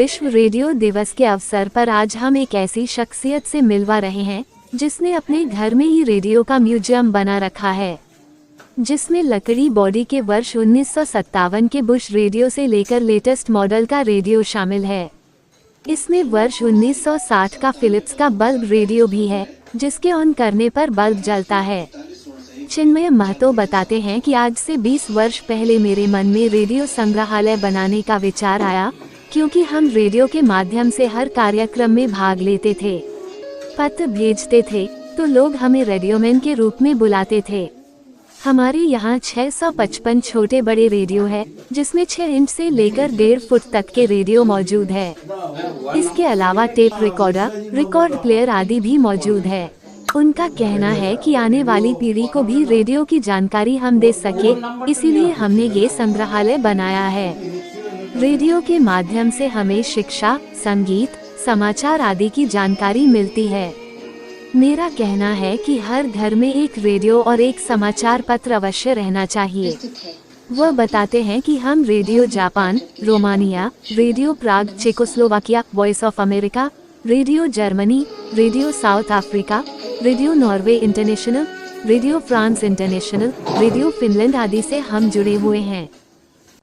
विश्व रेडियो दिवस के अवसर पर आज हम एक ऐसी शख्सियत से मिलवा रहे हैं जिसने अपने घर में ही रेडियो का म्यूजियम बना रखा है, जिसमें लकड़ी बॉडी के वर्ष 1957 के बुश रेडियो से लेकर लेटेस्ट मॉडल का रेडियो शामिल है। इसमें वर्ष 1960 का फिलिप्स का बल्ब रेडियो भी है, जिसके ऑन करने पर बल्ब जलता है। चिन्मय महतो बताते हैं कि आज से 20 वर्ष पहले मेरे मन में रेडियो संग्रहालय बनाने का विचार आया, क्योंकि हम रेडियो के माध्यम से हर कार्यक्रम में भाग लेते थे, पत्र भेजते थे, तो लोग हमें रेडियोमैन के रूप में बुलाते थे। हमारे यहाँ 655 छोटे बड़े रेडियो है, जिसमें 6 इंच से लेकर 1.5 फुट तक के रेडियो मौजूद है। इसके अलावा टेप रिकॉर्डर, रिकॉर्ड प्लेयर आदि भी मौजूद है। उनका कहना है कि आने वाली पीढ़ी को भी रेडियो की जानकारी हम दे सके, इसीलिए हमने ये संग्रहालय बनाया है। रेडियो के माध्यम से हमें शिक्षा, संगीत, समाचार आदि की जानकारी मिलती है। मेरा कहना है कि हर घर में एक रेडियो और एक समाचार पत्र अवश्य रहना चाहिए। वह बताते हैं कि हम radio Japan, Romania, radio Prague, Czechoslovakia, voice of America, radio Germany, radio south Africa, radio Norway international, radio France international, radio Finland आदि से हम जुड़े हुए हैं।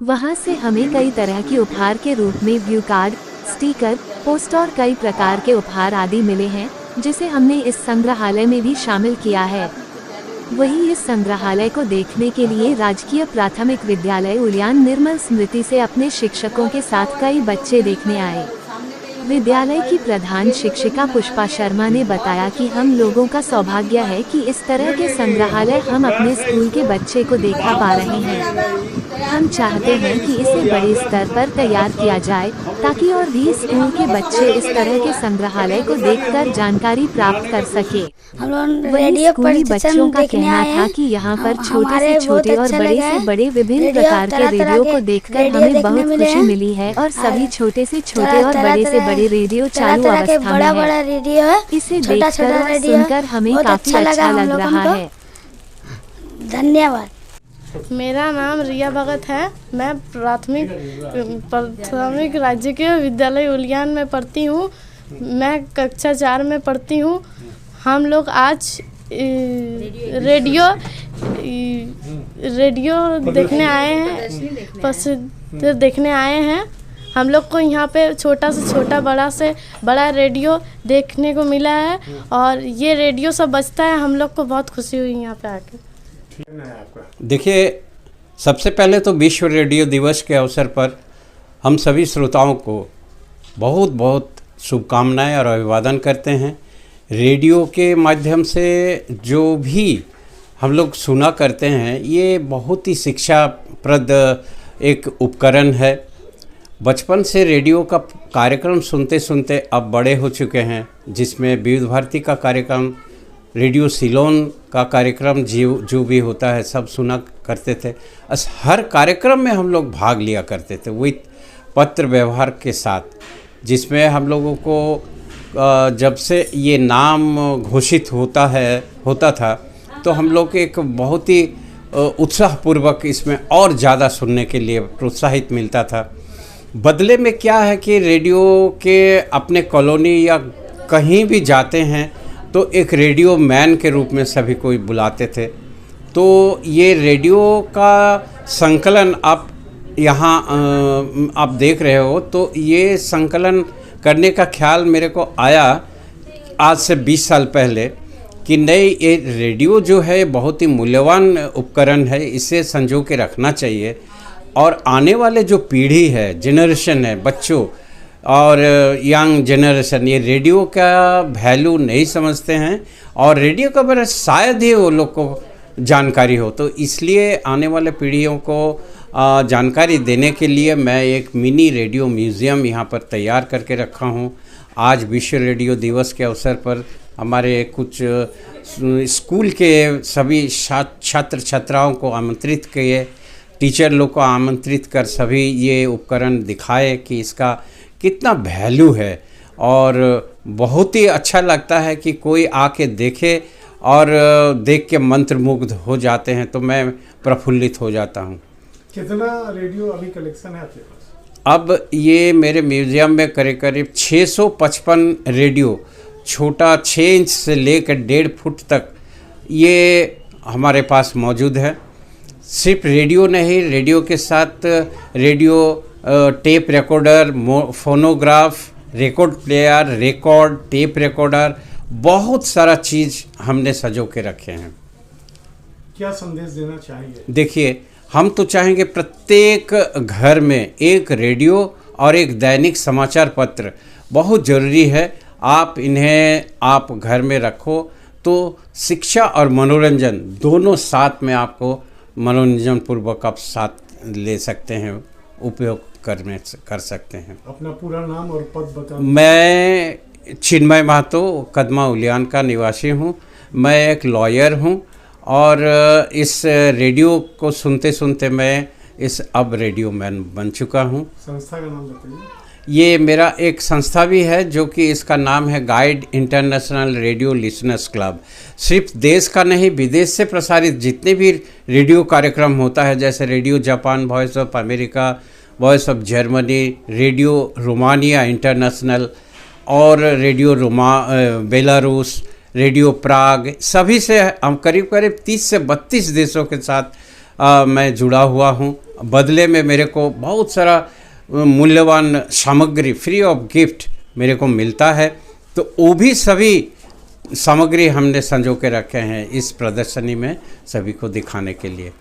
वहां से हमें कई तरह के उपहार के रूप में व्यू कार्ड, स्टिकर, पोस्ट और कई प्रकार के उपहार आदि मिले हैं, जिसे हमने इस संग्रहालय में भी शामिल किया है। वही इस संग्रहालय को देखने के लिए राजकीय प्राथमिक विद्यालय उलियान निर्मल स्मृति से अपने शिक्षकों के साथ कई बच्चे देखने आए। विद्यालय की प्रधान शिक्षिका पुष्पा शर्मा ने बताया कि हम लोगों का सौभाग्य है कि इस तरह के संग्रहालय हम अपने स्कूल के बच्चे को देखा पा रहे हैं। हम चाहते हैं कि इसे बड़े स्तर पर तैयार किया जाए, ताकि और भी स्कूल के बच्चे इस तरह के संग्रहालय को देखकर जानकारी प्राप्त कर सके। वहीं स्कूली बच्चों का कहना था कि यहाँ पर छोटे से छोटे और बड़े से बड़े विभिन्न प्रकार के रेडियो को देखकर हमें बहुत खुशी मिली है और सभी छोटे से छोटे और बड़े से बड़े रेडियो चालू अवस्था में है। इसे देखकर और सुनकर हमें काफी अच्छा लग रहा है। धन्यवाद। मेरा नाम रिया भगत है। मैं प्राथमिक राजकीय विद्यालय उलियान में पढ़ती हूँ। मैं कक्षा 4 में पढ़ती हूँ। हम लोग आज रेडियो देखने आए हैं, प्रसिद्ध देखने आए हैं। हम लोग को यहाँ पे छोटा से छोटा, बड़ा से बड़ा रेडियो देखने को मिला है और ये रेडियो सब बजता है। हम लोग को बहुत खुशी हुई यहाँ पे आके। देखिए, सबसे पहले तो विश्व रेडियो दिवस के अवसर पर हम सभी श्रोताओं को बहुत बहुत शुभकामनाएं और अभिवादन करते हैं। रेडियो के माध्यम से जो भी हम लोग सुना करते हैं, ये बहुत ही शिक्षाप्रद एक उपकरण है। बचपन से रेडियो का कार्यक्रम सुनते सुनते अब बड़े हो चुके हैं, जिसमें विविध भारती का कार्यक्रम, रेडियो सिलोन का कार्यक्रम जो भी होता है सब सुना करते थे। हर कार्यक्रम में हम लोग भाग लिया करते थे विथ पत्र व्यवहार के साथ, जिसमें हम लोगों को जब से ये नाम घोषित होता था तो हम लोग एक बहुत ही उत्साहपूर्वक इसमें और ज़्यादा सुनने के लिए प्रोत्साहित मिलता था। बदले में क्या है कि रेडियो के अपने कॉलोनी या कहीं भी जाते हैं तो एक रेडियो मैन के रूप में सभी कोई बुलाते थे। तो ये रेडियो का संकलन आप यहाँ आप देख रहे हो, तो ये संकलन करने का ख्याल मेरे को आया आज से 20 साल पहले कि नहीं, ये रेडियो जो है बहुत ही मूल्यवान उपकरण है, इसे संजो के रखना चाहिए। और आने वाले जो पीढ़ी है, जनरेशन है, बच्चों और यंग जनरेशन, ये रेडियो का वैल्यू नहीं समझते हैं और रेडियो का बारे शायद ही वो लोग को जानकारी हो। तो इसलिए आने वाले पीढ़ियों को जानकारी देने के लिए मैं एक मिनी रेडियो म्यूज़ियम यहाँ पर तैयार करके रखा हूँ। आज विश्व रेडियो दिवस के अवसर पर हमारे कुछ स्कूल के सभी छात्र छात्राओं को आमंत्रित किए, टीचर लोग को आमंत्रित कर सभी ये उपकरण दिखाए कि इसका कितना वैल्यू है। और बहुत ही अच्छा लगता है कि कोई आके देखे और देख के मंत्रमुग्ध हो जाते हैं, तो मैं प्रफुल्लित हो जाता हूँ। कितना रेडियो अभी कलेक्शन है आपके पास? अब ये मेरे म्यूज़ियम में करीब करीब 655 रेडियो, छोटा 6 इंच से लेकर 1.5 फुट तक ये हमारे पास मौजूद है। सिर्फ रेडियो नहीं, रेडियो के साथ radio tape recorder, phonograph, record player, record, tape recorder, बहुत सारा चीज़ हमने सजो के रखे हैं। क्या संदेश देना चाहेंगे? देखिए, हम तो चाहेंगे प्रत्येक घर में एक रेडियो और एक दैनिक समाचार पत्र बहुत ज़रूरी है। आप इन्हें आप घर में रखो तो शिक्षा और मनोरंजन दोनों साथ में आपको मनोरंजन पूर्वक आप साथ ले सकते हैं, उपयोग कर सकते हैं। अपना पूरा नाम और पद बता। मैं चिन्मय महतो, कदमा उलियान का निवासी हूँ। मैं एक लॉयर हूँ और इस रेडियो को सुनते सुनते मैं इस अब रेडियो मैन बन चुका हूँ। संस्था का नाम बताइए। ये मेरा एक संस्था भी है जो कि इसका नाम है guide international radio listeners club. सिर्फ देश का नहीं, विदेश से प्रसारित जितने भी रेडियो कार्यक्रम होता है, जैसे radio Japan, voice of America, voice of Germany, radio Romania international और रेडियो बेलारूस, रेडियो प्राग, सभी से हम करीब करीब 30 से 32 देशों के साथ मैं जुड़ा हुआ हूँ। बदले में मेरे को बहुत सारा मूल्यवान सामग्री फ्री ऑफ गिफ्ट मेरे को मिलता है, तो वो भी सभी सामग्री हमने संजो के रखे हैं इस प्रदर्शनी में सभी को दिखाने के लिए।